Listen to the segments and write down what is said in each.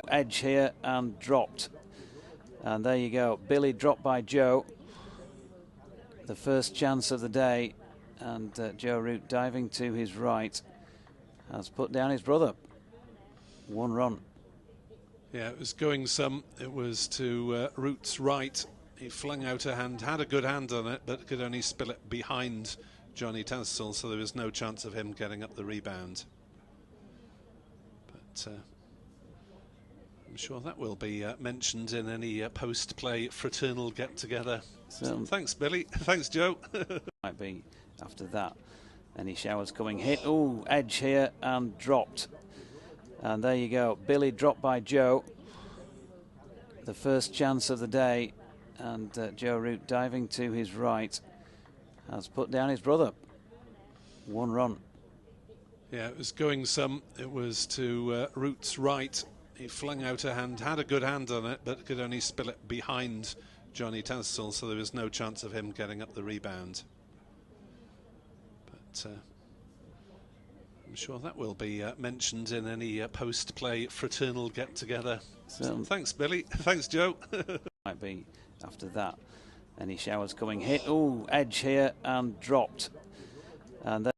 edge here and dropped. And there you go. Billy dropped by Joe. The first chance of the day. And Joe Root diving to his right has put down his brother. 1 run. Yeah, it was going some. It was to Root's right. He flung out a hand, had a good hand on it, but could only spill it behind Johnny Tunstall, so there was no chance of him getting up the rebound. But I'm sure that will be mentioned in any post-play fraternal get-together. So thanks, Billy. Thanks, Joe. Might be after that. Any showers coming. Hit. Oh, edge here and dropped. And there you go. Billy dropped by Joe. The first chance of the day. And Joe Root diving to his right has put down his brother. 1 run. Yeah, it was going some. It was to Root's right. He flung out a hand, had a good hand on it, but could only spill it behind Johnny Tunstall, so there was no chance of him getting up the rebound. But I'm sure that will be mentioned in any post-play fraternal get-together. So thanks, Billy. Thanks, Joe. Might be after that. Any showers coming. Hit. Oh, edge here and dropped. And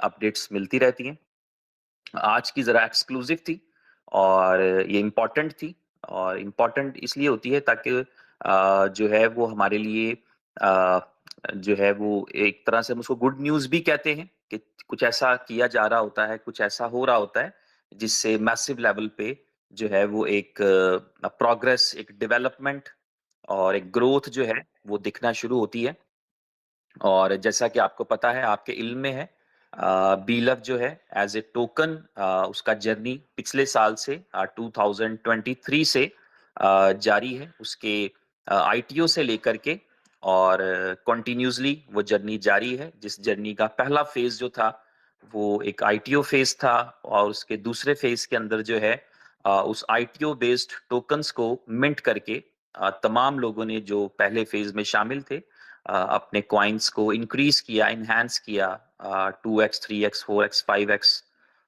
updates मिलती रहती हैं। आज की जरा exclusive थी और ये important थी, और इम्पोर्टेंट इसलिए होती है ताकि जो है वो हमारे लिए जो है वो एक तरह से हम उसको गुड न्यूज़ भी कहते हैं कि कुछ ऐसा किया जा रहा होता है, कुछ ऐसा हो रहा होता है जिससे मैसिव लेवल पे जो है वो एक प्रोग्रेस, एक डेवलपमेंट और एक ग्रोथ जो है वो दिखना शुरू होती है। और जैसा कि आपको पता है, आपके इल्म में है, बीलव जो है एज ए टोकन उसका जर्नी पिछले साल से 2023 से जारी है, उसके आईटीओ से लेकर के, और कंटिन्यूसली वो जर्नी जारी है। जिस जर्नी का पहला फेज जो था वो एक आईटीओ फेज था, और उसके दूसरे फेज के अंदर जो है उस आईटीओ बेस्ड टोकन्स को मिंट करके तमाम लोगों ने जो पहले फेज में शामिल थे अपने कॉइन्स को इंक्रीज किया, इनहैंस किया 2x 3x 4x 5x।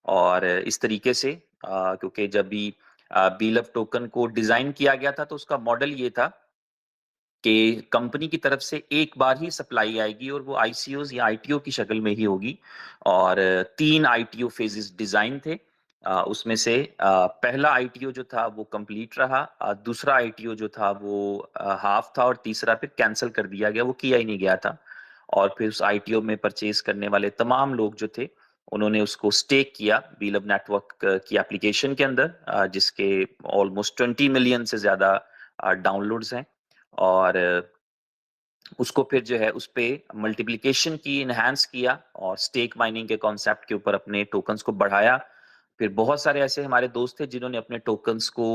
और इस तरीके से क्योंकि जब भी बीलव टोकन को डिजाइन किया गया था तो उसका मॉडल ये था कि कंपनी की तरफ से एक बार ही सप्लाई आएगी और वो आईसीओज या आईटीओ की शक्ल में ही होगी। और 3 आईटीओ फेजेस डिजाइन थे, उसमें से पहला आईटीओ जो था वो कंप्लीट रहा, दूसरा आईटीओ जो था वो हाफ था, और तीसरा फिर कैंसिल कर दिया गया, वो किया ही नहीं गया था। और फिर उस आईटीओ में परचेज करने वाले तमाम लोग जो थे उन्होंने उसको स्टेक किया बीलव नेटवर्क की एप्लीकेशन के अंदर, जिसके ऑलमोस्ट 20 मिलियन से ज्यादा डाउनलोड्स हैं। और उसको फिर जो है उस पे मल्टीप्लिकेशन की, इनहैंस किया, और स्टेक माइनिंग के कॉन्सेप्ट के ऊपर अपने टोकन्स को बढ़ाया। फिर बहुत सारे ऐसे हमारे दोस्त थे जिन्होंने अपने टोकन्स को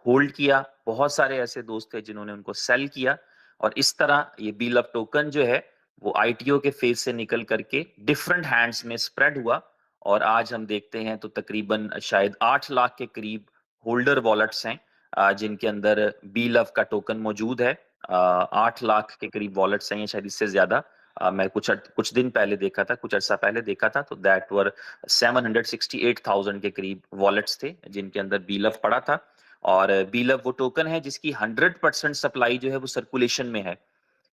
होल्ड किया, बहुत सारे ऐसे दोस्त थे जिन्होंने उनको सेल किया, और इस तरह ये बीलव टोकन जो है वो आईटीओ के फेज से निकल करके डिफरेंट हैंड्स में स्प्रेड हुआ। और आज हम देखते हैं तो तकरीबन शायद 8 लाख के करीब होल्डर वॉलेट्स हैं जिनके अंदर बीलव का टोकन मौजूद है। 8 लाख के करीब वॉलेट्स हैं, शायद इससे ज्यादा। मैं कुछ दिन पहले देखा था, कुछ अर्सा पहले देखा था, तो दैट वर 768,000 के करीब वॉलेट्स थे जिनके अंदर बीलव पड़ा था। और बीलव वो टोकन है जिसकी 100% सप्लाई जो है वो सर्कुलेशन में है,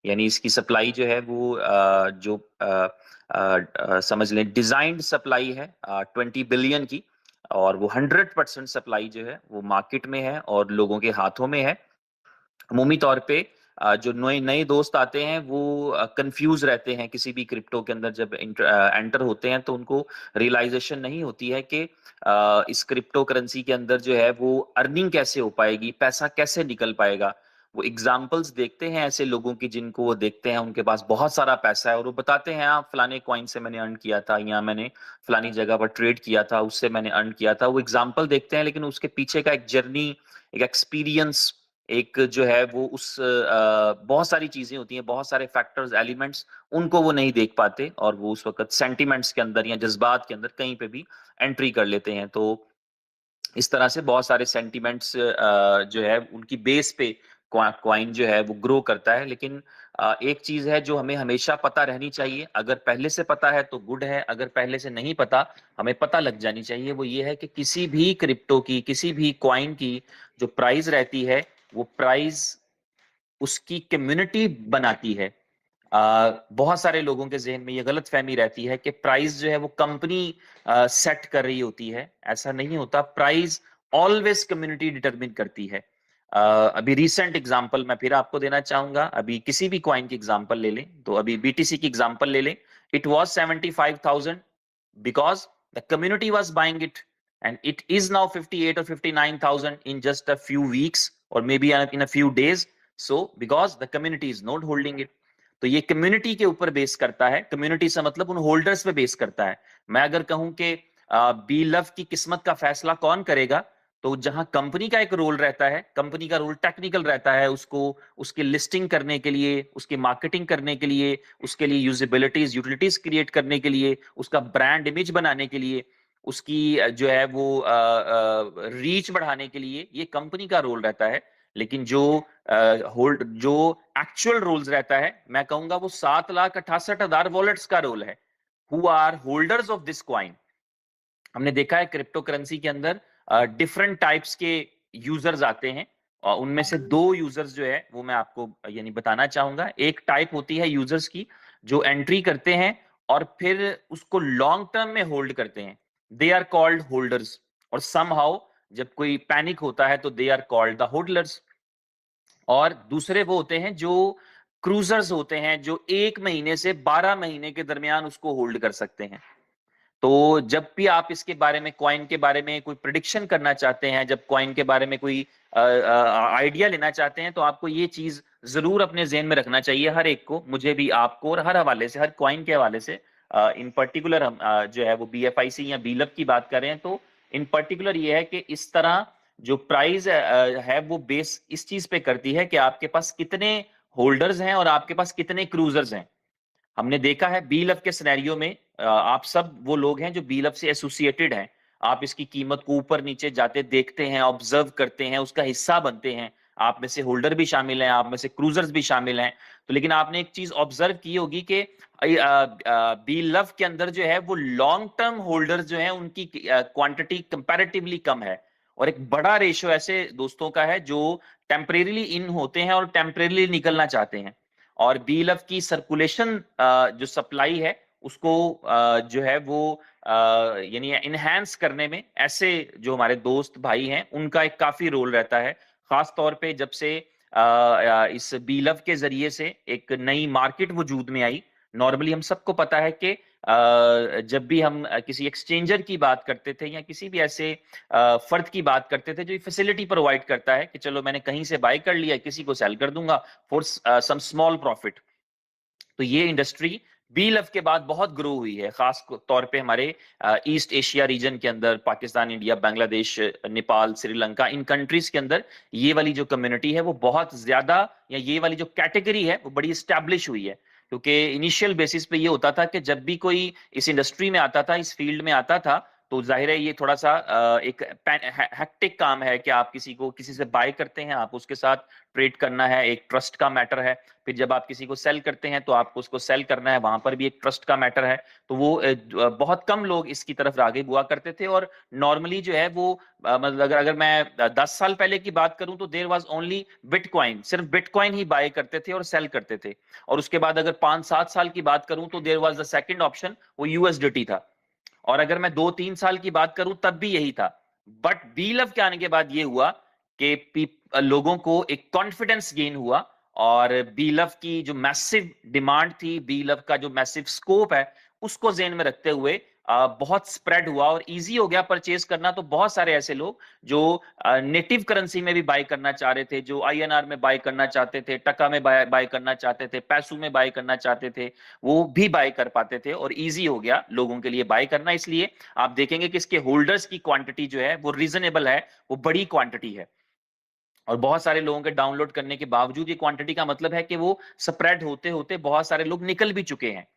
यानी इसकी सप्लाई जो है वो समझ लें डिजाइंड सप्लाई है 20 बिलियन की, और वो 100% सप्लाई जो है वो मार्केट में है और लोगों के हाथों में है। अमूमी तौर पे जो नए नए दोस्त आते हैं वो कंफ्यूज रहते हैं किसी भी क्रिप्टो के अंदर, जब एंटर होते हैं तो उनको रियलाइजेशन नहीं होती है कि इस क्रिप्टो करेंसी के अंदर जो है वो अर्निंग कैसे हो पाएगी, पैसा कैसे निकल पाएगा। वो एग्जाम्पल्स देखते हैं ऐसे लोगों की जिनको वो देखते हैं उनके पास बहुत सारा पैसा है, और वो बताते हैं आप फलाने कॉइन से मैंने अर्न किया था, या मैंने फलानी जगह पर ट्रेड किया था, उससे मैंने अर्न किया था। वो एग्जाम्पल देखते हैं, लेकिन उसके पीछे का एक जर्नी, एक एक्सपीरियंस, एक जो है वो उस बहुत सारी चीजें होती हैं, बहुत सारे फैक्टर्स, एलिमेंट्स, उनको वो नहीं देख पाते, और वो उस वक्त सेंटिमेंट्स के अंदर या जज्बात के अंदर कहीं पे भी एंट्री कर लेते हैं। तो इस तरह से बहुत सारे सेंटिमेंट्स जो है उनकी बेस पे क्वाइन जो है वो ग्रो करता है। लेकिन एक चीज है जो हमें हमेशा पता रहनी चाहिए, अगर पहले से पता है तो गुड है, अगर पहले से नहीं पता हमें पता लग जानी चाहिए, वो ये है कि किसी भी क्रिप्टो की, किसी भी क्वाइन की जो प्राइस रहती है वो प्राइस उसकी कम्युनिटी बनाती है। बहुत सारे लोगों के जहन में ये गलत फहमी रहती है कि प्राइस जो है वो कंपनी सेट कर रही होती है, ऐसा नहीं होता। प्राइस ऑलवेज कम्युनिटी डिटरमिन करती है। अभी रिसेंट एग्जांपल मैं फिर आपको देना चाहूंगा, अभी किसी भी कॉइन की एग्जांपल ले लें, तो अभी बीटीसी की एग्जांपल ले लें। It was 75,000 because the community was buying it, and it is now 58 or 59,000 in just a few weeks or maybe in a few days. So because the community is not holding it, तो ये community के ऊपर base करता है। Community से मतलब उन holders पे बेस करता है। मैं अगर कहूं कि बी लव की किस्मत का फैसला कौन करेगा, तो जहां कंपनी का एक रोल रहता है, कंपनी का रोल टेक्निकल रहता है, उसको उसकी लिस्टिंग करने के लिए, उसकी मार्केटिंग करने के लिए, उसके लिए यूजिबिलिटीज, यूटिलिटीज क्रिएट करने के लिए, उसका ब्रांड इमेज बनाने के लिए, उसकी जो है वो रीच बढ़ाने के लिए, ये कंपनी का रोल रहता है। लेकिन जो एक्चुअल रोल्स रहता है, मैं कहूंगा वो 7,68,000 वॉलेट्स का रोल है, who are holders of this coin. हमने देखा है क्रिप्टो करेंसी के अंदर डिफरेंट टाइप्स के यूजर्स आते हैं, और उनमें से 2 यूजर्स जो है वो मैं आपको यानी बताना चाहूंगा। एक टाइप होती है यूजर्स की जो एंट्री करते हैं और फिर उसको लॉन्ग टर्म में होल्ड करते हैं, दे आर कॉल्ड होल्डर्स। और समहाउ जब कोई पैनिक होता है तो they are called the holders. और दूसरे वो होते हैं जो क्रूजर्स होते हैं, जो 1 महीने से 12 महीने के दरमियान उसको होल्ड कर सकते हैं। तो जब भी आप इसके बारे में, कॉइन के बारे में कोई प्रिडिक्शन करना चाहते हैं, जब कॉइन के बारे में कोई आइडिया लेना चाहते हैं, तो आपको ये चीज जरूर अपने जेहन में रखना चाहिए, हर एक को, मुझे भी, आपको, और हर हवाले से, हर कॉइन के हवाले से। इन पर्टिकुलर हम जो है वो BFIC या बीलब की बात कर रहे हैं, तो इन पर्टिकुलर ये है कि इस तरह जो प्राइस है वो बेस इस चीज पे करती है कि आपके पास कितने होल्डर्स हैं और आपके पास कितने क्रूजर्स हैं। हमने देखा है बीलफ के सिनेरियो में, आप सब वो लोग हैं जो बीलफ से एसोसिएटेड हैं, आप इसकी कीमत को ऊपर नीचे जाते देखते हैं, ऑब्जर्व करते हैं, उसका हिस्सा बनते हैं। आप में से होल्डर भी शामिल हैं, आप में से क्रूजर्स भी शामिल हैं। तो लेकिन आपने एक चीज ऑब्जर्व की होगी कि बीलफ के अंदर जो है वो लॉन्ग टर्म होल्डर्स जो हैं उनकी क्वांटिटी कंपैरेटिवली कम है, और एक बड़ा रेशियो ऐसे दोस्तों का है जो टेम्परेरीली इन होते हैं और टेम्परेरीली निकलना चाहते हैं। और बीलफ की सर्कुलेशन जो सप्लाई है उसको जो है वो यानी इनहेंस करने में ऐसे जो हमारे दोस्त भाई हैं उनका एक काफी रोल रहता है। खास तौर पे जब से इस बीलफ के जरिए से एक नई मार्केट वजूद में आई। नॉर्मली हम सबको पता है कि जब भी हम किसी एक्सचेंजर की बात करते थे या किसी भी ऐसे फर्द की बात करते थे जो फैसिलिटी प्रोवाइड करता है कि चलो मैंने कहीं से बाय कर लिया, किसी को सेल कर दूंगा फॉर सम स्मॉल प्रॉफिट, तो ये इंडस्ट्री बीलफ के बाद बहुत ग्रो हुई है, खास तौर पे हमारे ईस्ट एशिया रीजन के अंदर, पाकिस्तान, इंडिया, बांग्लादेश, नेपाल, श्रीलंका, इन कंट्रीज के अंदर ये वाली जो कम्युनिटी है वो बहुत ज्यादा, या ये वाली जो कैटेगरी है वो बड़ी स्टैब्लिश हुई है। क्योंकि इनिशियल बेसिस पे ये होता था कि जब भी कोई इस इंडस्ट्री में आता था, इस फील्ड में आता था, तो जाहिर है ये थोड़ा सा एक हेक्टिक काम है कि आप किसी से बाय करते हैं, आप उसके साथ ट्रेड करना है, एक ट्रस्ट का मैटर है। फिर जब आप किसी को सेल करते हैं तो आपको उसको सेल करना है, वहां पर भी एक ट्रस्ट का मैटर है। तो वो बहुत कम लोग इसकी तरफ राग़िब हुआ करते थे। और नॉर्मली जो है वो मतलब अगर मैं 10 साल पहले की बात करूं तो देयर वाज ओनली बिटकॉइन, सिर्फ बिटकॉइन ही बाय करते थे और सेल करते थे। और उसके बाद अगर 5-7 साल की बात करूं तो there was the second option, वो यूएसडीटी था। और अगर मैं 2-3 साल की बात करूं तब भी यही था। बट बीलव के आने के बाद ये हुआ कि लोगों को एक कॉन्फिडेंस गेन हुआ, और बीलव की जो मैसिव डिमांड थी, बीलव का जो मैसिव स्कोप है, उसको जेन में रखते हुए बहुत स्प्रेड हुआ और इजी हो गया परचेज करना। तो बहुत सारे ऐसे लोग जो नेटिव करेंसी में भी बाय करना चाह रहे थे, जो INR में बाय करना चाहते थे, टका में बाय करना चाहते थे, पैसों में बाय करना चाहते थे, वो भी बाय कर पाते थे और इजी हो गया लोगों के लिए बाय करना। इसलिए आप देखेंगे कि इसके होल्डर्स की क्वांटिटी जो है वो रीजनेबल है, वो बड़ी क्वांटिटी है। और बहुत सारे लोगों के डाउनलोड करने के बावजूद ये क्वांटिटी का मतलब है कि वो स्प्रेड होते होते बहुत सारे लोग निकल भी चुके हैं।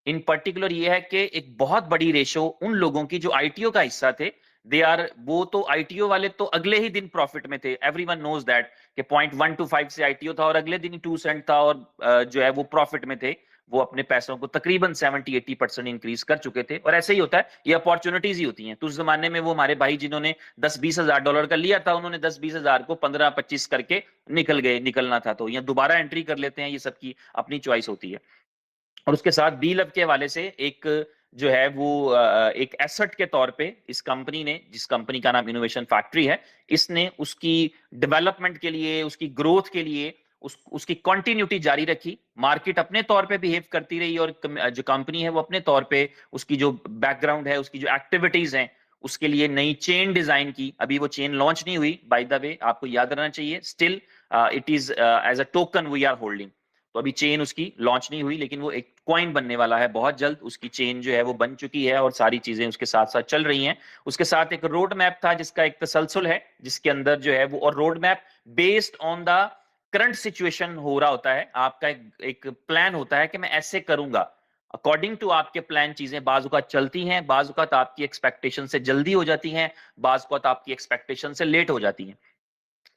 इन पर्टिकुलर ये है कि एक बहुत बड़ी रेशो उन लोगों की जो आईटीओ का हिस्सा थे, दे आर, वो तो आईटीओ वाले तो अगले ही दिन प्रॉफिट में थे। एवरीवन नोज दैट कि 0.125 से आईटीओ था और अगले दिन ही 2 सेंट था, और जो है वो प्रॉफिट में थे। वो अपने पैसों को तकरीबन 70-80% इंक्रीज कर चुके थे। और ऐसे ही होता है, ये अपॉर्चुनिटीज ही होती हैं। तो उस जमाने में वो हमारे भाई जिन्होंने 10-20 हजार डॉलर का लिया था, उन्होंने 10-20 हजार को 15-25 करके निकलना था, तो या दोबारा एंट्री कर लेते हैं, ये सबकी अपनी चॉइस होती है। और उसके साथ बीलब के हवाले से एक जो है वो एक एसेट के तौर पे इस कंपनी ने, जिस कंपनी का नाम इनोवेशन फैक्ट्री है, इसने उसकी डेवलपमेंट के लिए, उसकी ग्रोथ के लिए उसकी कंटिन्यूटी जारी रखी। मार्केट अपने तौर पे बिहेव करती रही, और जो कंपनी है वो अपने तौर पे उसकी जो बैकग्राउंड है, उसकी जो एक्टिविटीज हैं, उसके लिए नई चेन डिजाइन की। अभी वो चेन लॉन्च नहीं हुई, बाय द वे, आपको याद रहना चाहिए, still it is as a token we are holding. तो अभी चेन उसकी लॉन्च नहीं हुई, लेकिन वो एक कॉइन बनने वाला है बहुत जल्द। उसकी चेन जो है वो बन चुकी है और सारी चीजें उसके साथ साथ चल रही हैं। उसके साथ एक रोड मैप था जिसका एक तसलसल है, जिसके अंदर जो है वो, और road map based on the current situation हो रहा होता है। आपका एक प्लान होता है कि मैं ऐसे करूंगा, अकॉर्डिंग टू आपके प्लान चीजें बाजुकात चलती हैं, बाजुकात आपकी एक्सपेक्टेशन से जल्दी हो जाती हैं, बाजुकात आपकी एक्सपेक्टेशन से लेट हो जाती हैं।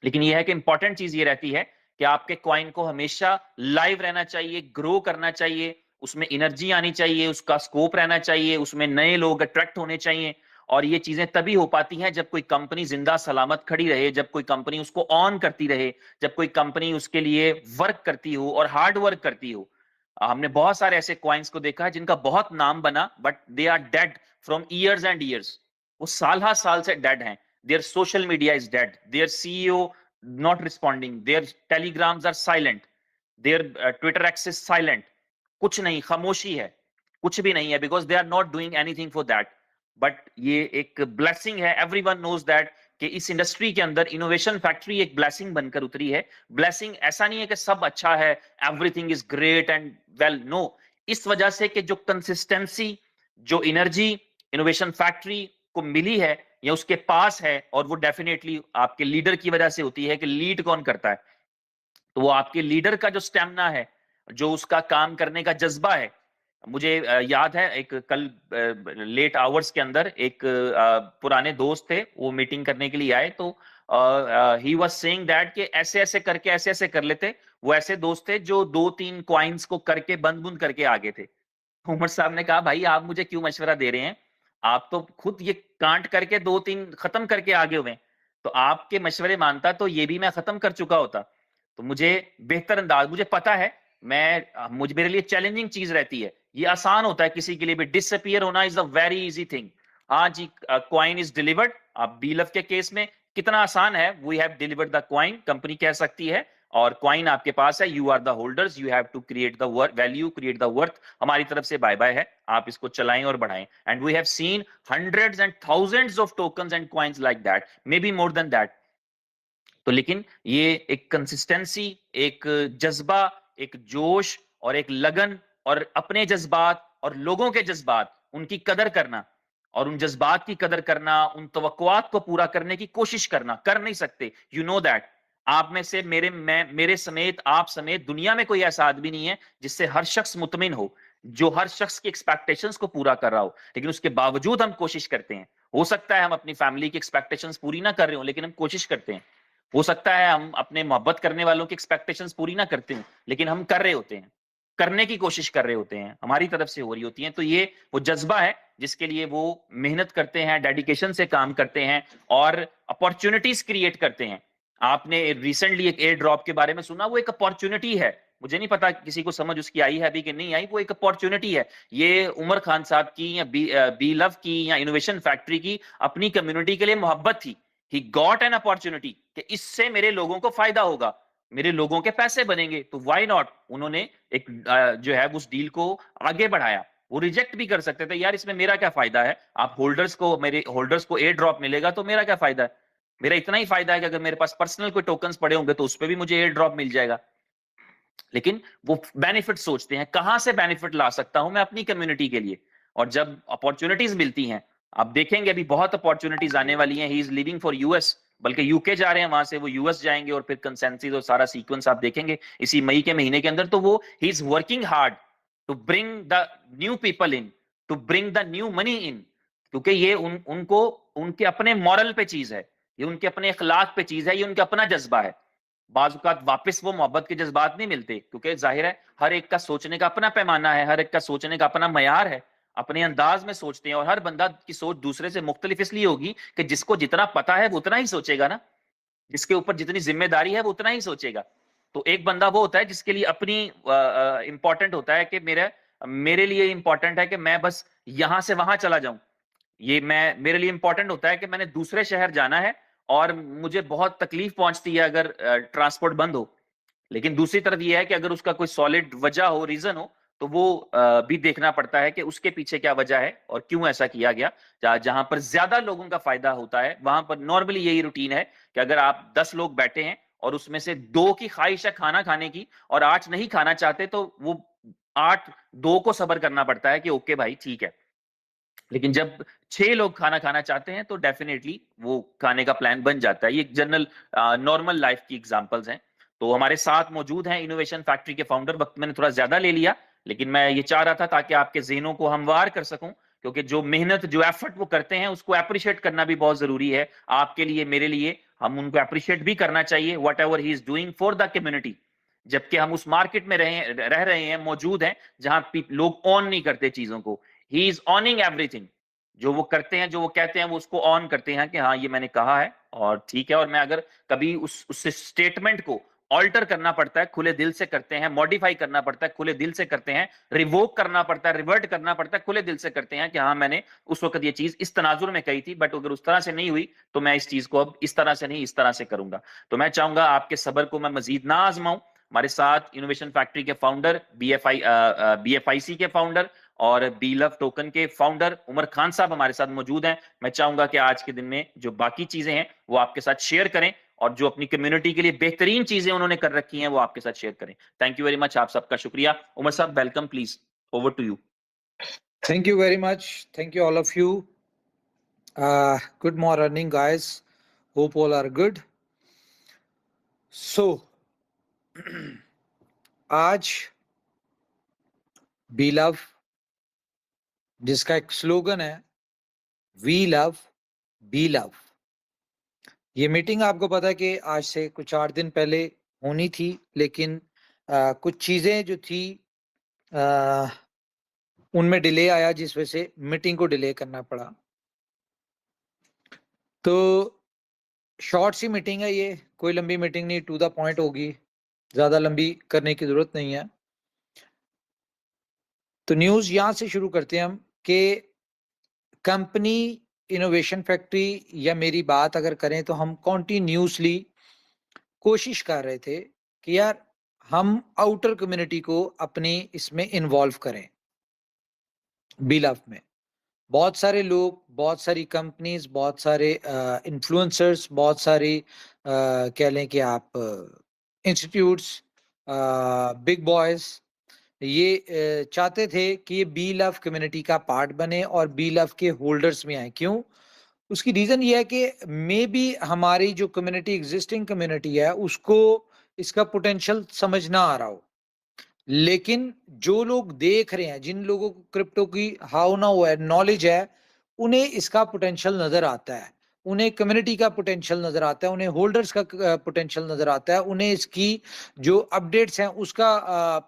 लेकिन यह है कि इंपॉर्टेंट चीज ये रहती है कि आपके कॉइन को हमेशा लाइव रहना चाहिए, ग्रो करना चाहिए, उसमें एनर्जी आनी चाहिए, उसका स्कोप रहना चाहिए, उसमें नए लोग अट्रैक्ट होने चाहिए। और ये चीजें तभी हो पाती हैं जब कोई कंपनी जिंदा सलामत खड़ी रहे, जब कोई कंपनी उसको ऑन करती रहे, जब कोई कंपनी उसके लिए वर्क करती हो और हार्ड वर्क करती हो। हमने बहुत सारे ऐसे कॉइन्स को देखा है जिनका बहुत नाम बना, but they are dead from years and years. वो साल से डेड हैं। Their social media is dead, their CEO not responding, their Telegrams are silent, their Twitter access silent. कुछ नहीं, खामोशी है, कुछ भी नहीं है, because they are not doing anything for that. But ये एक ब्लेसिंग है, एवरीवन नोज दैट, कि इस इंडस्ट्री के अंदर इनोवेशन फैक्ट्री एक ब्लेसिंग बनकर उतरी है। ब्लेसिंग ऐसा नहीं है कि सब अच्छा है, everything is great and well, no. इस वजह से कि जो कंसिस्टेंसी, जो एनर्जी इनोवेशन फैक्ट्री को मिली है या उसके पास है, और वो डेफिनेटली आपके लीडर की वजह से होती है। कि लीड कौन करता है? तो वो आपके लीडर का जो स्टेमिना है, जो उसका काम करने का जज्बा है। मुझे याद है, एक कल लेट आवर्स के अंदर एक पुराने दोस्त थे, वो मीटिंग करने के लिए आए, तो ही वाज सेइंग दैट कि ऐसे ऐसे करके ऐसे ऐसे कर लेते। वो ऐसे दोस्त थे जो 2-3 कॉइन्स को करके बंद बुंद करके आगे थे। उमर साहब ने कहा, भाई आप मुझे क्यों मशवरा दे रहे हैं? आप तो खुद ये कांट करके 2-3 खत्म करके आगे हुए। तो आपके मशवरे मानता तो ये भी मैं खत्म कर चुका होता। तो मुझे बेहतर अंदाज, मुझे पता है, मुझे मेरे लिए चैलेंजिंग चीज रहती है। ये आसान होता है किसी के लिए भी, डिसअपियर होना is a very easy thing. हाँ जी, कॉइन इज डिलीवर्ड। आप बीलफ के केस में कितना आसान है, we have delivered the coin, company कह सकती है, और कॉइन आपके पास है, you are the holders, you have to create the value, create the worth. हमारी तरफ से बाय बाय है, आप इसको चलाएं और बढ़ाएं। And we have seen hundreds and thousands of tokens and coins like that, maybe more than that. तो लेकिन ये एक कंसिस्टेंसी, एक जज्बा, एक जोश और एक लगन, और अपने जज्बात और लोगों के जज्बात, उनकी कदर करना, और उन जज्बात की कदर करना, उन तवक्कुआत को पूरा करने की कोशिश करना। कर नहीं सकते, यू नो दैट। आप में से मेरे समेत, आप समेत दुनिया में कोई ऐसा आदमी नहीं है जिससे हर शख्स मुतमिन हो, जो हर शख्स की एक्सपेक्टेशंस को पूरा कर रहा हो। लेकिन उसके बावजूद हम कोशिश करते हैं। हो सकता है हम अपनी फैमिली की एक्सपेक्टेशंस पूरी ना कर रहे हो, लेकिन हम कोशिश करते हैं। हो सकता है हम अपने मोहब्बत करने वालों की एक्सपेक्टेशंस पूरी ना करते हैं, लेकिन हम कर रहे होते हैं, करने की कोशिश कर रहे होते हैं, हमारी तरफ से हो रही होती हैं। तो ये वो जज्बा है जिसके लिए वो मेहनत करते हैं, डेडिकेशन से काम करते हैं, और अपॉर्चुनिटीज क्रिएट करते हैं। आपने रिसेंटली एक एयर ड्रॉप के बारे में सुना, वो एक अपॉर्चुनिटी है। मुझे नहीं पता किसी को समझ उसकी आई है अभी कि नहीं आई, वो एक अपॉर्चुनिटी है। ये उमर खान साहब की या बी लव की या इनोवेशन फैक्ट्री की अपनी कम्युनिटी के लिए मोहब्बत थी। ही गॉट एन अपॉर्चुनिटी कि इससे मेरे लोगों को फायदा होगा, मेरे लोगों के पैसे बनेंगे, तो व्हाई नॉट। उन्होंने एक जो है उस डील को आगे बढ़ाया। वो रिजेक्ट भी कर सकते थे, यार इसमें मेरा क्या फायदा है, आप होल्डर्स को, मेरे होल्डर्स को एयर ड्रॉप मिलेगा तो मेरा क्या फायदा है। मेरा इतना ही फायदा है कि अगर मेरे पास पर्सनल कोई टोकन्स पड़े होंगे तो उस पर भी मुझे एयर ड्रॉप मिल जाएगा। लेकिन वो बेनिफिट सोचते हैं, कहां से बेनिफिट ला सकता हूं मैं अपनी कम्युनिटी के लिए। और जब अपॉर्चुनिटीज मिलती हैं, आप देखेंगे अभी बहुत अपॉर्चुनिटीज आने वाली हैं। He is living for US, बल्कि यूके जा रहे हैं, वहां से वो यूएस जाएंगे, और फिर कंसेंसिस और सारा सीक्वेंस आप देखेंगे इसी मई के महीने के अंदर। तो वो ही is working hard to bring the new people in, to bring the new money in, क्योंकि ये उनको उनके अपने मॉरल पे चीज है, ये उनके अपने अखलाक पे चीज है, ये उनका अपना जज्बा है। बाज़ वापस वो मोहब्बत के जज्बात नहीं मिलते, क्योंकि जाहिर है हर एक का सोचने का अपना पैमाना है, हर एक का सोचने का अपना मयार है, अपने अंदाज में सोचते हैं। और हर बंदा की सोच दूसरे से मुख्तलिफ इसलिए होगी कि जिसको जितना पता है वो उतना ही सोचेगा ना, जिसके ऊपर जितनी जिम्मेदारी है वो उतना ही सोचेगा। तो एक बंदा वो होता है जिसके लिए अपनी इंपॉर्टेंट होता है कि मेरे लिए इंपॉर्टेंट है कि मैं बस यहां से वहां चला जाऊं। ये मैं, मेरे लिए इंपॉर्टेंट होता है कि मैंने दूसरे शहर जाना है, और मुझे बहुत तकलीफ पहुंचती है अगर ट्रांसपोर्ट बंद हो। लेकिन दूसरी तरफ यह है कि अगर उसका कोई सॉलिड वजह हो, रीजन हो, तो वो भी देखना पड़ता है कि उसके पीछे क्या वजह है और क्यों ऐसा किया गया। जहां पर ज्यादा लोगों का फायदा होता है, वहां पर नॉर्मली यही रूटीन है कि अगर आप 10 लोग बैठे हैं और उसमें से 2 की ख्वाहिश है खाना खाने की, और 8 नहीं खाना चाहते, तो वो 8 2 को सब्र करना पड़ता है कि ओके भाई ठीक है। लेकिन जब 6 लोग खाना खाना चाहते हैं तो डेफिनेटली वो खाने का प्लान बन जाता है। ये जनरल नॉर्मल लाइफ की एग्जांपल्स हैं। तो हमारे साथ मौजूद हैं इनोवेशन फैक्ट्री के फाउंडर। वक्त मैंने थोड़ा ज्यादा ले लिया, लेकिन मैं ये चाह रहा था ताकि आपके ज़हनों को हमवार कर सकूं, क्योंकि जो मेहनत, जो एफर्ट वो करते हैं, उसको अप्रिशिएट करना भी बहुत जरूरी है। आपके लिए, मेरे लिए, हम उनको अप्रिशिएट भी करना चाहिए, what ever he is doing for the community. जबकि हम उस मार्केट में रह रहे हैं, मौजूद हैं, जहां लोग ऑन नहीं करते चीजों को। He is ऑनिंग everything. जो वो करते हैं, जो वो कहते हैं, वो उसको ऑन करते हैं कि हाँ ये मैंने कहा है और ठीक है। और मैं अगर कभी उस स्टेटमेंट को ऑल्टर करना पड़ता है, खुले दिल से करते हैं, मॉडिफाई करना पड़ता है, खुले दिल से करते हैं, रिवोक करना पड़ता है, रिवर्ट करना पड़ता है, खुले दिल से करते हैं कि हाँ मैंने उस वक्त ये चीज इस तनाजुर में कही थी, बट अगर उस तरह से नहीं हुई तो मैं इस चीज को अब इस तरह से नहीं इस तरह से करूंगा। तो मैं चाहूंगा आपके सब्र को मैं मजीद ना आजमाऊं। हमारे साथ इनोवेशन फैक्ट्री के फाउंडर, BFIC के फाउंडर और बी लव टोकन के फाउंडर उमर खान साहब हमारे साथ मौजूद हैं। मैं चाहूंगा कि आज के दिन में जो बाकी चीजें हैं वो आपके साथ शेयर करें और जो अपनी कम्युनिटी के लिए बेहतरीन चीजें उन्होंने कर रखी हैं वो आपके साथ शेयर करें। थैंक यू वेरी मच, आप सबका शुक्रिया। उमर साहब welcome, please over to you. Thank you very much. Thank you all of you. Good morning guys. Hope all are good. So आज बी लव, जिसका एक स्लोगन है वी लव बी लव, ये meeting आपको पता है कि आज से कुछ 8 दिन पहले होनी थी, लेकिन कुछ चीजें जो थी उनमें डिले आया, जिस वजह से मीटिंग को डिले करना पड़ा। तो शॉर्ट सी मीटिंग है ये, कोई लंबी मीटिंग नहीं, टू द पॉइंट होगी, ज्यादा लंबी करने की जरूरत नहीं है। तो न्यूज यहां से शुरू करते हैं हम कि कंपनी इनोवेशन फैक्ट्री या मेरी बात अगर करें तो हम कॉन्टिन्यूसली कोशिश कर रहे थे कि यार हम आउटर कम्युनिटी को अपनी इसमें इन्वॉल्व करें। बी लव में बहुत सारे लोग, बहुत सारी कंपनीज, बहुत सारे इन्फ्लुएंसर्स, बहुत सारी कह लें कि आप इंस्टीट्यूट्स, बिग बॉयज, ये चाहते थे कि ये बी लव कम्युनिटी का पार्ट बने और बी लव के होल्डर्स में आए। क्यों? उसकी रीजन ये है कि मे बी हमारी जो कम्युनिटी, एग्जिस्टिंग कम्युनिटी है, उसको इसका पोटेंशियल समझ ना आ रहा हो, लेकिन जो लोग देख रहे हैं, जिन लोगों को क्रिप्टो की हाउ ना हुआ है, नॉलेज है, उन्हें इसका पोटेंशियल नजर आता है, उन्हें कम्युनिटी का पोटेंशियल नजर आता है, उन्हें होल्डर्स का पोटेंशियल नजर आता है, उन्हें इसकी जो अपडेट्स हैं उसका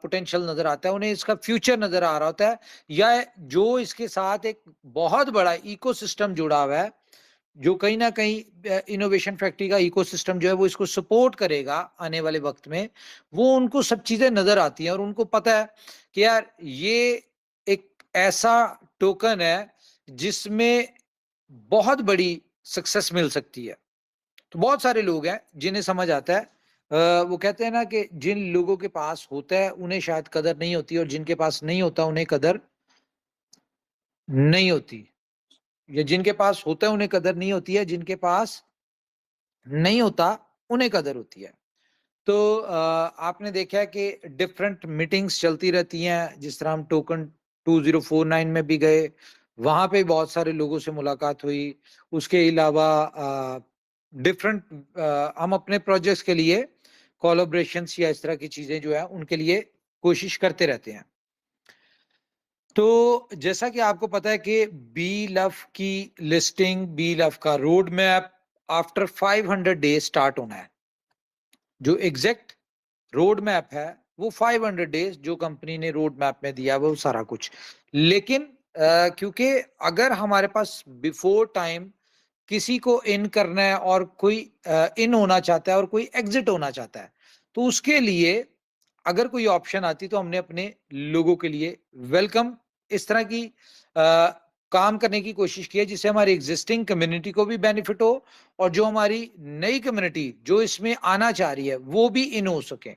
पोटेंशियल नजर आता है, उन्हें इसका फ्यूचर नजर आ रहा होता है, या जो इसके साथ एक बहुत बड़ा इकोसिस्टम जुड़ा हुआ है, जो कहीं ना कहीं इनोवेशन फैक्ट्री का इकोसिस्टम जो है वो इसको सपोर्ट करेगा आने वाले वक्त में, वो उनको सब चीजें नजर आती हैं और उनको पता है कि यार ये एक ऐसा टोकन है जिसमें बहुत बड़ी सक्सेस मिल सकती है। तो बहुत सारे लोग हैं जिन्हें समझ आता है, वो कहते हैं ना कि जिन लोगों के पास होता है उन्हें शायद कदर नहीं होती, और जिनके पास नहीं होता उन्हें कदर नहीं होती, या जिनके पास होता है उन्हें कदर नहीं होती है, जिनके पास नहीं होता उन्हें कदर होती है। तो आपने देखा है कि डिफरेंट मीटिंग्स चलती रहती हैं, जिस तरह हम टोकन 2049 में भी गए, वहां पे बहुत सारे लोगों से मुलाकात हुई। उसके अलावा डिफरेंट हम अपने प्रोजेक्ट्स के लिए कोलैबोरेशंस या इस तरह की चीजें जो है उनके लिए कोशिश करते रहते हैं। तो जैसा कि आपको पता है कि बी लव की लिस्टिंग, बी लव का road map after 500 days start होना है। जो एग्जैक्ट रोड मैप है वो 500 डेज जो कंपनी ने रोड मैप में दिया वो सारा कुछ, लेकिन क्योंकि अगर हमारे पास बिफोर टाइम किसी को इन करना है और कोई इन होना चाहता है और कोई एग्जिट होना चाहता है, तो उसके लिए अगर कोई ऑप्शन आती तो हमने अपने लोगों के लिए वेलकम इस तरह की काम करने की कोशिश की है, जिससे हमारी एग्जिस्टिंग कम्युनिटी को भी बेनिफिट हो और जो हमारी नई कम्युनिटी जो इसमें आना चाह रही है वो भी इन हो सके।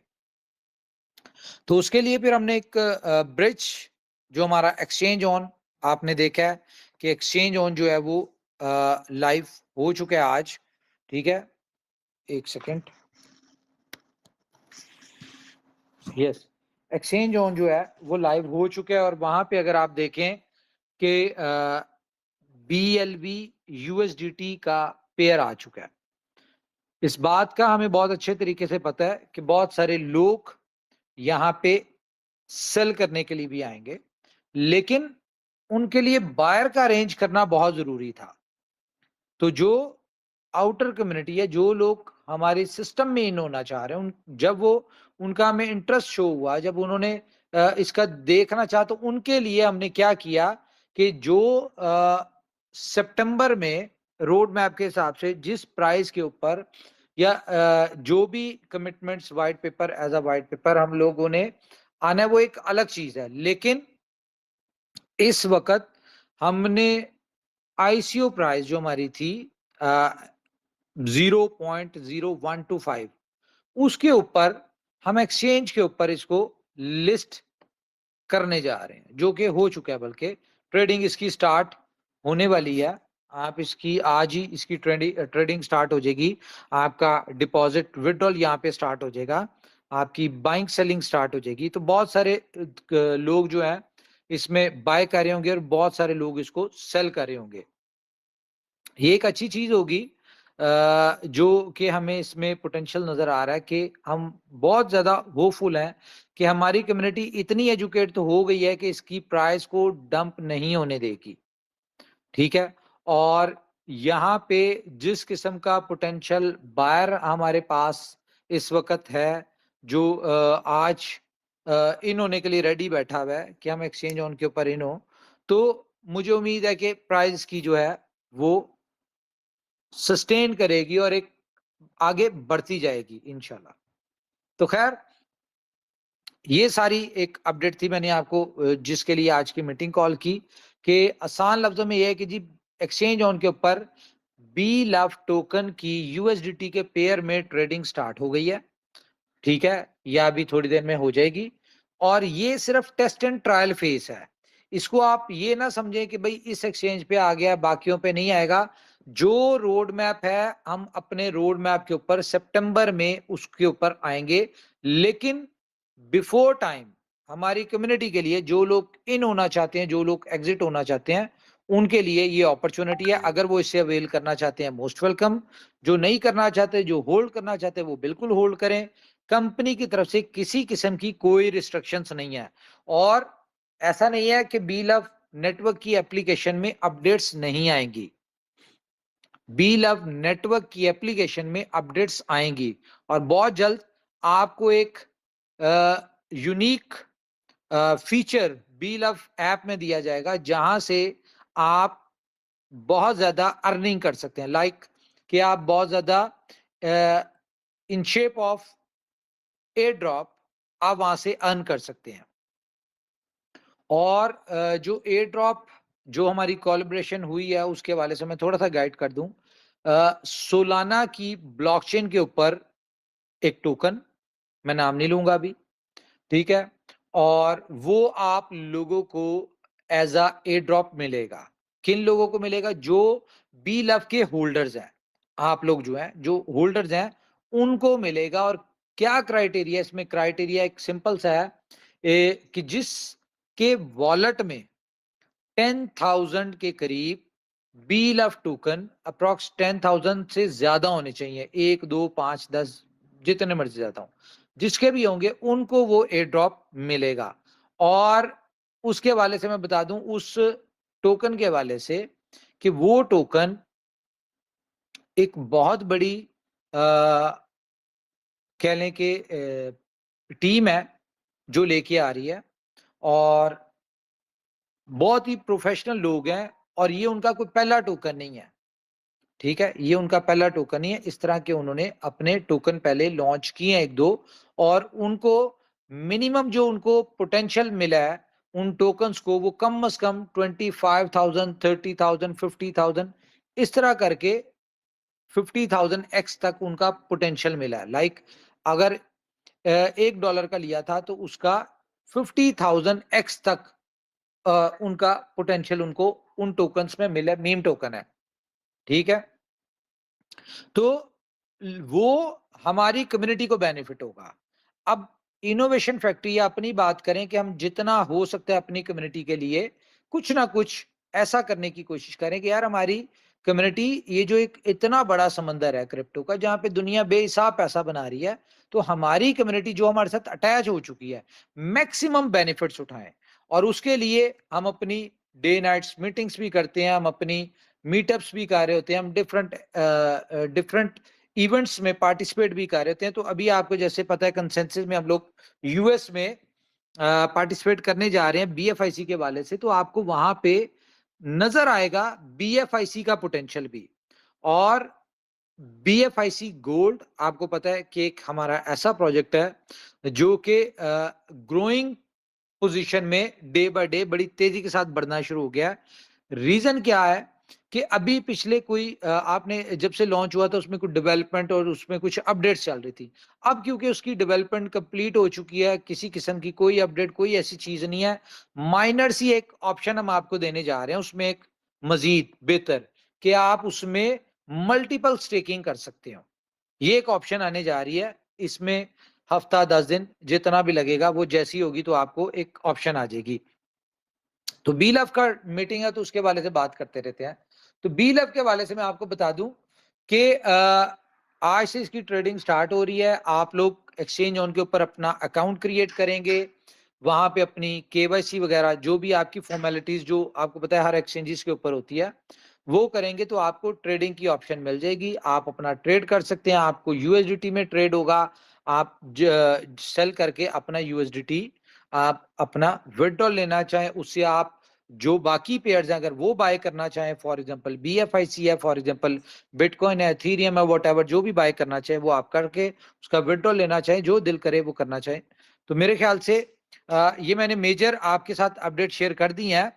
तो उसके लिए फिर हमने एक ब्रिज, जो हमारा एक्सचेंज ऑन, आपने देखा है कि एक्सचेंज ऑन जो है वो लाइव हो चुका है आज। ठीक है, एक सेकेंड, यस, एक्सचेंज ऑन जो है वो लाइव हो चुका है और वहां पे अगर आप देखें कि BLV USDT का पेयर आ चुका है। इस बात का हमें बहुत अच्छे तरीके से पता है कि बहुत सारे लोग यहाँ पे सेल करने के लिए भी आएंगे, लेकिन उनके लिए बायर का अरेंज करना बहुत जरूरी था। तो जो आउटर कम्युनिटी है, जो लोग हमारे सिस्टम में इन होना चाह रहे हैं, जब वो उनका हमें इंटरेस्ट शो हुआ, जब उन्होंने इसका देखना चाहा, तो उनके लिए हमने क्या किया कि जो सितंबर में रोड मैप के हिसाब से जिस प्राइस के ऊपर या जो भी commitments white paper as a white paper हम लोगों ने आना है वो एक अलग चीज है, लेकिन इस वक्त हमने आईसीओ प्राइस जो हमारी थी 0.0125 उसके ऊपर हम एक्सचेंज के ऊपर इसको लिस्ट करने जा रहे हैं, जो कि हो चुका है, बल्कि ट्रेडिंग इसकी स्टार्ट होने वाली है। आप इसकी आज ही इसकी ट्रेडिंग स्टार्ट हो जाएगी, आपका डिपॉजिट विड्रॉल यहाँ पे स्टार्ट हो जाएगा, आपकी बाइंग सेलिंग स्टार्ट हो जाएगी। तो बहुत सारे लोग जो हैं इसमें बाय कर रहे होंगे और बहुत सारे लोग इसको सेल कर रहे होंगे। ये एक अच्छी चीज होगी जो कि हमें इसमें पोटेंशियल नजर आ रहा है कि हम बहुत ज्यादा होपफुल हैं कि हमारी कम्युनिटी इतनी एजुकेट तो हो गई है कि इसकी प्राइस को डंप नहीं होने देगी, ठीक है। और यहाँ पे जिस किस्म का पोटेंशियल बायर हमारे पास इस वक्त है, जो आज इन होने के लिए रेडी बैठा हुआ है कि हम एक्सचेंज ऑन के ऊपर इन हो, तो मुझे उम्मीद है कि प्राइस की जो है वो सस्टेन करेगी और एक आगे बढ़ती जाएगी इंशाल्लाह। तो खैर ये सारी एक अपडेट थी मैंने आपको जिसके लिए आज की मीटिंग कॉल की, कि आसान लफ्जों में यह है कि जी एक्सचेंज ऑन के ऊपर BLOVE टोकन की USDT के पेयर में ट्रेडिंग स्टार्ट हो गई है, ठीक है, या अभी थोड़ी देर में हो जाएगी। और ये सिर्फ टेस्ट एंड ट्रायल फेज है, इसको आप ये ना समझें कि भाई इस एक्सचेंज पे आ गया बाकियों पे नहीं आएगा। जो रोड मैप है हम अपने रोड मैप के ऊपर सितंबर में उसके ऊपर आएंगे, लेकिन बिफोर टाइम हमारी कम्युनिटी के लिए जो लोग इन होना चाहते हैं, जो लोग एग्जिट होना चाहते हैं, उनके लिए ये अपॉर्चुनिटी है। अगर वो इससे अवेल करना चाहते हैं मोस्ट वेलकम, जो नहीं करना चाहते, जो होल्ड करना चाहते हैं वो बिल्कुल होल्ड करें। कंपनी की तरफ से किसी किस्म की कोई रिस्ट्रिक्शंस नहीं है, और ऐसा नहीं है कि BLOVE नेटवर्क की एप्लीकेशन में अपडेट्स नहीं आएंगी। BLOVE नेटवर्क की एप्लीकेशन में अपडेट्स आएंगी और बहुत जल्द आपको एक यूनिक फीचर BLOVE ऐप में दिया जाएगा, जहां से आप बहुत ज्यादा अर्निंग कर सकते हैं, लाइक कि आप बहुत ज्यादा in shape of air drop आप वहां से अर्न कर सकते हैं। और जो एयर ड्रॉप जो हमारी कोलैबोरेशन हुई है उसके हवाले से मैं थोड़ा सा गाइड कर दूं। सोलाना की ब्लॉकचेन के ऊपर एक टोकन, मैं नाम नहीं लूंगा अभी, ठीक है, और वो आप लोगों को एज अ एयर ड्रॉप मिलेगा। किन लोगों को मिलेगा? जो BLOVE के होल्डर्स हैं, आप लोग जो हैं, जो होल्डर्स हैं उनको मिलेगा। और क्या क्राइटेरिया इसमें? क्राइटेरिया एक सिंपल सा है कि जिसके वॉलेट में 10,000 के करीब BLOVE टोकन, अप्रॉक्स 10,000 से ज्यादा होने चाहिए, 1 2 5 10 जितने मर्जी ज्यादा हो, जिसके भी होंगे उनको वो एयर ड्रॉप मिलेगा। और उसके हवाले से मैं बता दूं, उस टोकन के हवाले से, कि वो टोकन एक बहुत बड़ी कह लें कि टीम है जो लेके आ रही है, और बहुत ही प्रोफेशनल लोग हैं, और ये उनका कोई पहला टोकन नहीं है, ठीक है, ये उनका पहला टोकन नहीं है। इस तरह के उन्होंने अपने टोकन पहले लॉन्च किए हैं 1-2, और उनको मिनिमम जो उनको पोटेंशियल मिला है उन टोकन्स को, वो कम से कम 25,000 30,000 50,000 इस तरह करके 50,000x तक उनका पोटेंशियल मिला है। लाइक अगर $1 का लिया था तो उसका 50,000x तक उनका पोटेंशियल उनको उन टोकन्स में मिला, मीम टोकन है, ठीक है। तो वो हमारी कम्युनिटी को बेनिफिट होगा। अब इनोवेशन फैक्ट्री या अपनी बात करें कि हम जितना हो सकता है अपनी कम्युनिटी के लिए कुछ ना कुछ ऐसा करने की कोशिश करें कि यार हमारी कम्युनिटी, ये जो एक इतना बड़ा समंदर है क्रिप्टो का, जहां पे दुनिया बेहिसाब पैसा बना रही है, तो हमारी कम्युनिटी जो हमारे साथ अटैच हो चुकी है, मैक्सिमम बेनिफिट्स उठाएं। और उसके लिए हम अपनी डे नाइट्स मीटिंग्स भी करते हैं, हम अपनी मीटअप्स भी कर रहे होते हैं, हम डिफरेंट इवेंट्स में पार्टिसिपेट भी कर रहे होते हैं। तो अभी आपको जैसे पता है कंसेंसस में हम लोग यूएस में पार्टिसिपेट करने जा रहे हैं BFIC के वाले से, तो आपको वहां पे नजर आएगा BFIC का पोटेंशियल भी। और BFIC गोल्ड आपको पता है कि एक हमारा ऐसा प्रोजेक्ट है जो कि ग्रोइंग पोजीशन में डे बाय डे बड़ी तेजी के साथ बढ़ना शुरू हो गया है। रीजन क्या है कि अभी पिछले कोई आपने जब से लॉन्च हुआ था उसमें कुछ डेवलपमेंट और उसमें कुछ अपडेट्स चल रही थी। अब क्योंकि उसकी डेवलपमेंट कंप्लीट हो चुकी है, किसी किस्म की कोई अपडेट, कोई ऐसी चीज नहीं है। माइनर सी एक ऑप्शन हम आपको देने जा रहे हैं, उसमें एक मजीद बेहतर कि आप उसमें मल्टीपल स्टेकिंग कर सकते हो। ये एक ऑप्शन आने जा रही है। इसमें हफ्ता 10 दिन जितना भी लगेगा, वो जैसी होगी तो आपको एक ऑप्शन आ जाएगी। तो बी लव का मीटिंग है तो उसके वाले से बात करते रहते हैं। तो बी लव के वाले से मैं आपको बता दूं कि आज से इसकी ट्रेडिंग स्टार्ट हो रही है। आप लोग एक्सचेंज ऑन के ऊपर अपना अकाउंट क्रिएट करेंगे, वहां पे अपनी केवाईसी वगैरह जो भी आपकी फॉर्मेलिटीज जो आपको पता है हर एक्सचेंजेस के ऊपर होती है वो करेंगे तो आपको ट्रेडिंग की ऑप्शन मिल जाएगी। आप अपना ट्रेड कर सकते हैं। आपको यूएसडीटी में ट्रेड होगा। आप सेल करके अपना यूएसडीटी आप अपना विड्रॉल लेना चाहें, उससे आप जो बाकी पेयर्स हैं अगर वो बाय करना चाहें, फॉर एग्जांपल BFIC है, फॉर एग्जांपल बिटकॉइन है, एथेरियम है, व्हाटएवर जो भी बाय करना चाहे वो आप करके उसका विड्रॉल लेना चाहें, जो दिल करे वो करना चाहें। तो मेरे ख्याल से ये मैंने मेजर आपके साथ अपडेट शेयर कर दी है।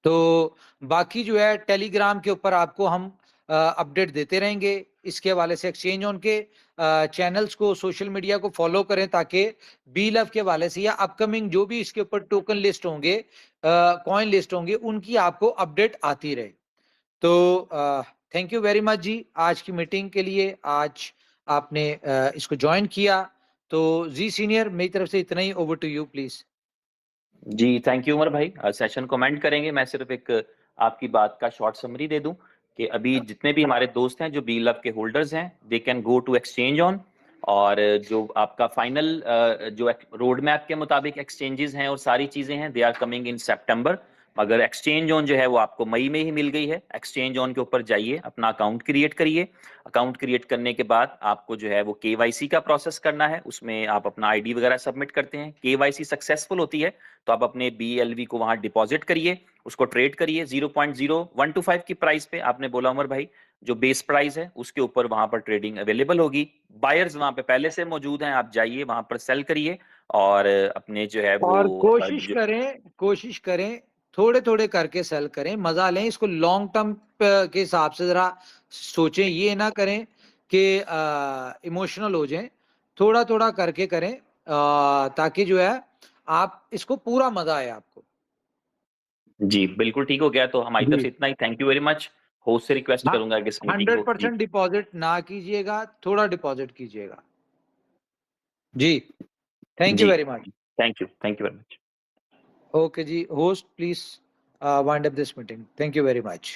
तो बाकी जो है टेलीग्राम के ऊपर आपको हम अपडेट देते रहेंगे। इसके हवाले से एक्सचेंज ऑन के चैनल्स को, सोशल मीडिया को फॉलो करें ताकि बी लव के हवाले से या अपकमिंग जो भी इसके ऊपर टोकन लिस्ट होंगे, कॉइन लिस्ट होंगे, उनकी आपको अपडेट आती रहे। तो थैंक यू वेरी मच जी आज की मीटिंग के लिए। आज आपने इसको ज्वाइन किया। तो जी सीनियर मेरी तरफ से इतना ही। Over to you please. जी थैंक यू उमर भाई। सेशन कमेंट करेंगे। मैं सिर्फ एक आपकी बात का शॉर्ट समरी दे दूं कि अभी जितने भी हमारे दोस्त हैं जो बी लव के होल्डर्स हैं, they can go to exchange on, और जो आपका फाइनल जो रोड मैप के मुताबिक एक्सचेंजेस हैं और सारी चीजें हैं, दे आर कमिंग इन सितंबर। मगर एक्सचेंज ऑन जो है वो आपको मई में ही मिल गई है। एक्सचेंज ऑन के ऊपर जाइए, अपना अकाउंट क्रिएट करिए। अकाउंट क्रिएट करने के बाद आपको जो है वो केवाईसी का प्रोसेस करना है। उसमें आप अपना आईडी वगैरह सबमिट करते हैं। केवाईसी सक्सेसफुल होती है तो आप अपने BLV को वहां डिपॉजिट करिए, उसको ट्रेड करिए 0.0125 की प्राइस पे। आपने बोला उमर भाई जो बेस प्राइस है उसके ऊपर वहां पर ट्रेडिंग अवेलेबल होगी। बायर्स वहां पे पहले से मौजूद हैं, आप जाइए वहां पर सेल करिए और अपने जो है वो और कोशिश करें थोड़े थोड़े करके सेल करें, मजा लें इसको। लॉन्ग टर्म के हिसाब से जरा सोचें, ये ना करें कि इमोशनल हो जाएं। थोड़ा थोड़ा करके करें ताकि जो है आप इसको पूरा मजा आए आपको। जी बिल्कुल ठीक हो गया। तो हमारी तरफ जी से इतना ही। Thank you very much. Host से रिक्वेस्ट करूंगा कि इस मीटिंग को जी 100% डिपॉजिट ना कीजिएगा, थोड़ा डिपॉजिट कीजिएगा। जी थैंक यू जी very much. Thank you very much. Okay जी, host please wind up this meeting. Thank you very much.